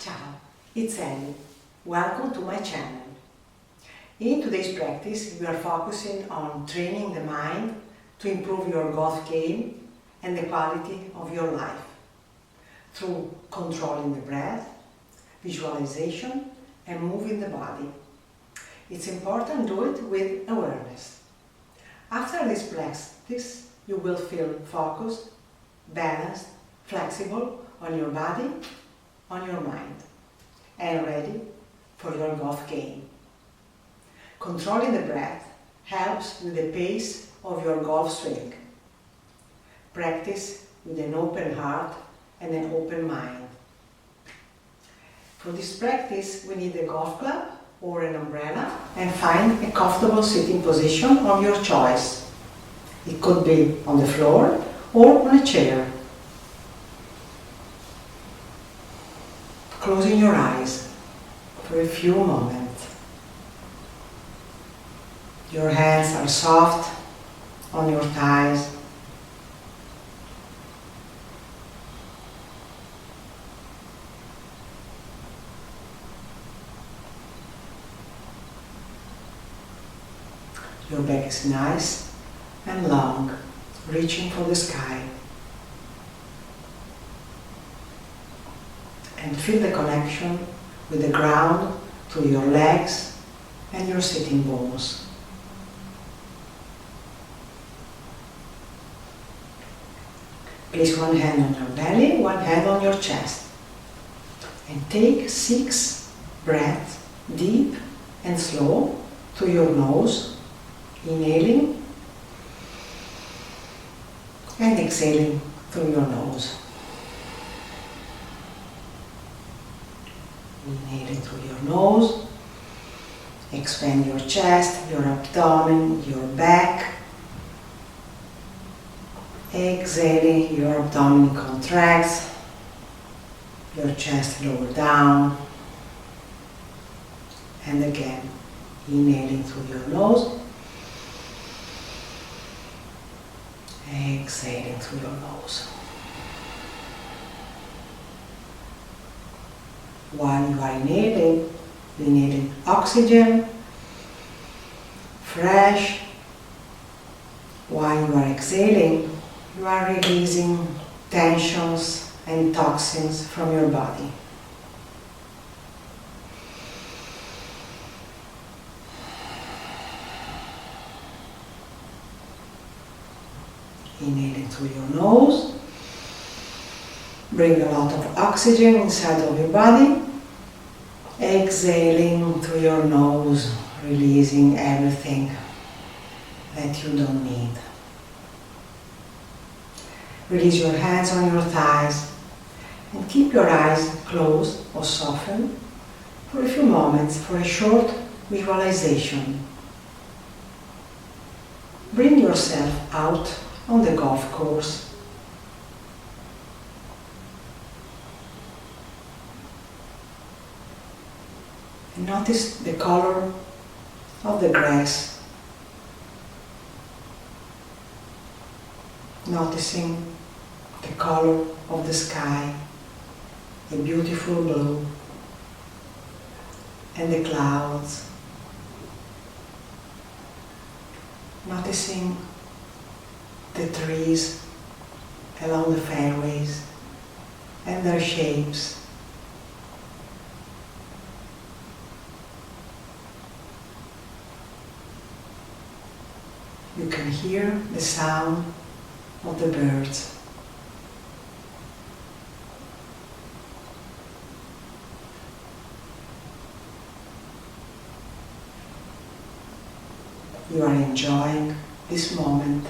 Ciao, it's Ellie. Welcome to my channel. In today's practice, we are focusing on training the mind to improve your golf game and the quality of your life through controlling the breath, visualization, and moving the body. It's important to do it with awareness. After this practice, you will feel focused, balanced, flexible on your body, on your mind, and ready for your golf game. Controlling the breath helps with the pace of your golf swing. Practice with an open heart and an open mind. For this practice, we need a golf club or an umbrella and find a comfortable sitting position of your choice. It could be on the floor or on a chair. Closing your eyes for a few moments. Your hands are soft on your thighs. Your back is nice and long, reaching for the sky. And feel the connection with the ground to your legs and your sitting bones. Place one hand on your belly, one hand on your chest. And take 6 breaths, deep and slow, to your nose, inhaling and exhaling through your nose. Inhaling through your nose, expand your chest, your abdomen, your back. Exhaling, your abdomen contracts, your chest lower down. And again, inhaling through your nose, exhaling through your nose. While you are inhaling oxygen, fresh. While you are exhaling, you are releasing tensions and toxins from your body. Inhaling through your nose. Bring a lot of oxygen inside of your body. Exhaling through your nose, releasing everything that you don't need. Release your hands on your thighs and keep your eyes closed or softened for a few moments for a short visualization. Bring yourself out on the golf course. And notice the color of the grass. Noticing the color of the sky, the beautiful blue, and the clouds. Noticing the trees along the fairways and their shapes. You can hear the sound of the birds. You are enjoying this moment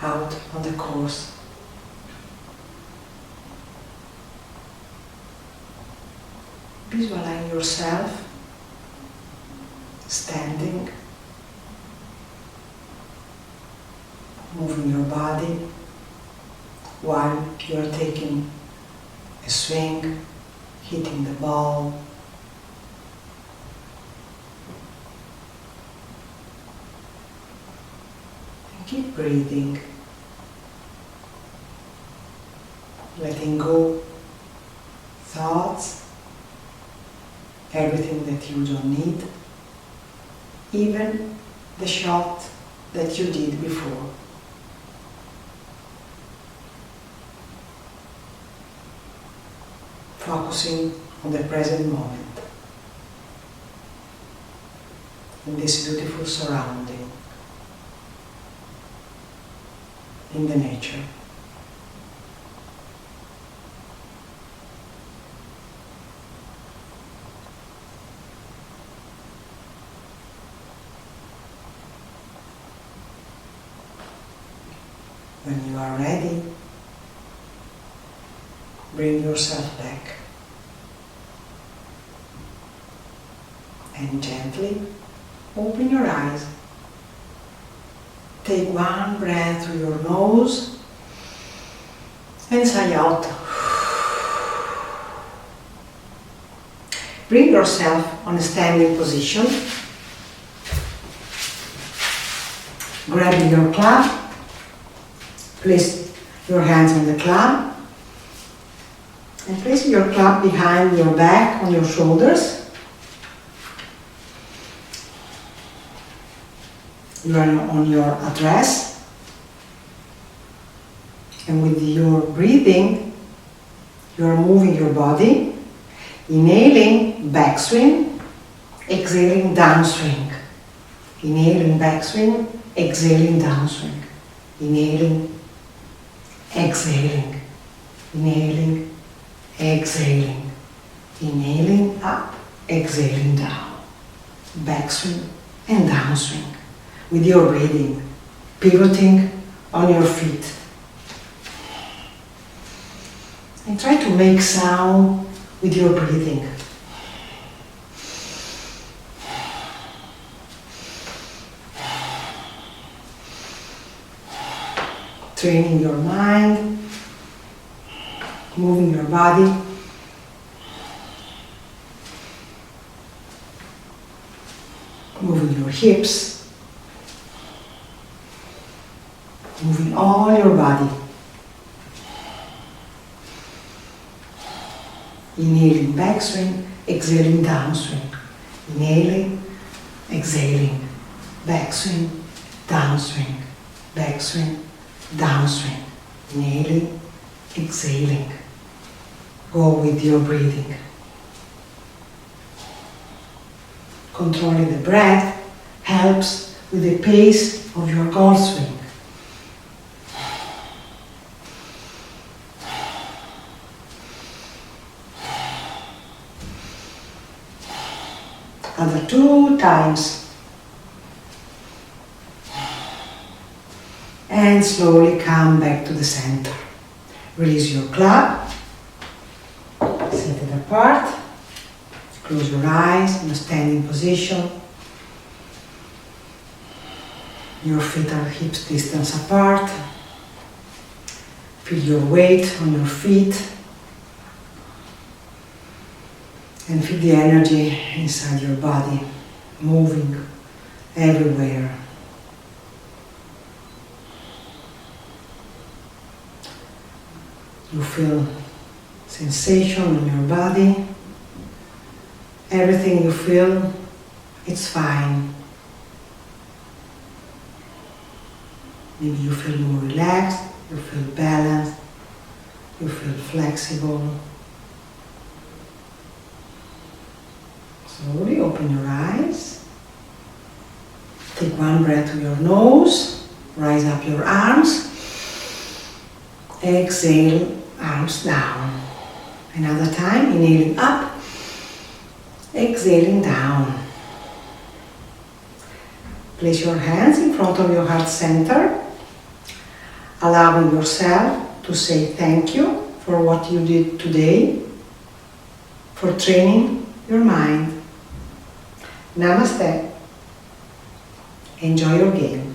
out on the course. Visualize yourself standing, moving your body while you are taking a swing, hitting the ball. And keep breathing, letting go thoughts everything that you don't need, even the shot that you did before. Focusing on the present moment, in this beautiful surrounding, in the nature. When you are ready, bring yourself back and gently open your eyes. Take one breath through your nose and sigh out. Bring yourself on a standing position. Grab your club. Place your hands on the club and place your club behind your back on your shoulders. You are on your address, and with your breathing you are moving your body, inhaling backswing, exhaling downswing, inhaling backswing, exhaling downswing, inhaling, exhaling, inhaling, exhaling, inhaling up, exhaling down, backswing and downswing. With your breathing, pivoting on your feet. And try to make sound with your breathing. Training your mind, moving your body, moving your hips, moving all your body. Inhaling backswing, exhaling downswing. Inhaling, exhaling, backswing, downswing, backswing, downswing. Inhaling, exhaling. Go with your breathing. Controlling the breath helps with the pace of your goal swing. Another 2 times. And slowly come back to the center. Release your club. Set it apart. Close your eyes in a standing position. Your feet are hips distance apart. Feel your weight on your feet. And feel the energy inside your body, moving everywhere. You feel sensation in your body. Everything you feel, it's fine. Maybe you feel more relaxed, you feel balanced, you feel flexible. Slowly open your eyes. Take one breath through your nose. Rise up your arms. Exhale, arms down. Another time, inhaling up. Exhaling down. Place your hands in front of your heart center, allowing yourself to say thank you for what you did today, for training your mind. Namaste. Enjoy your game.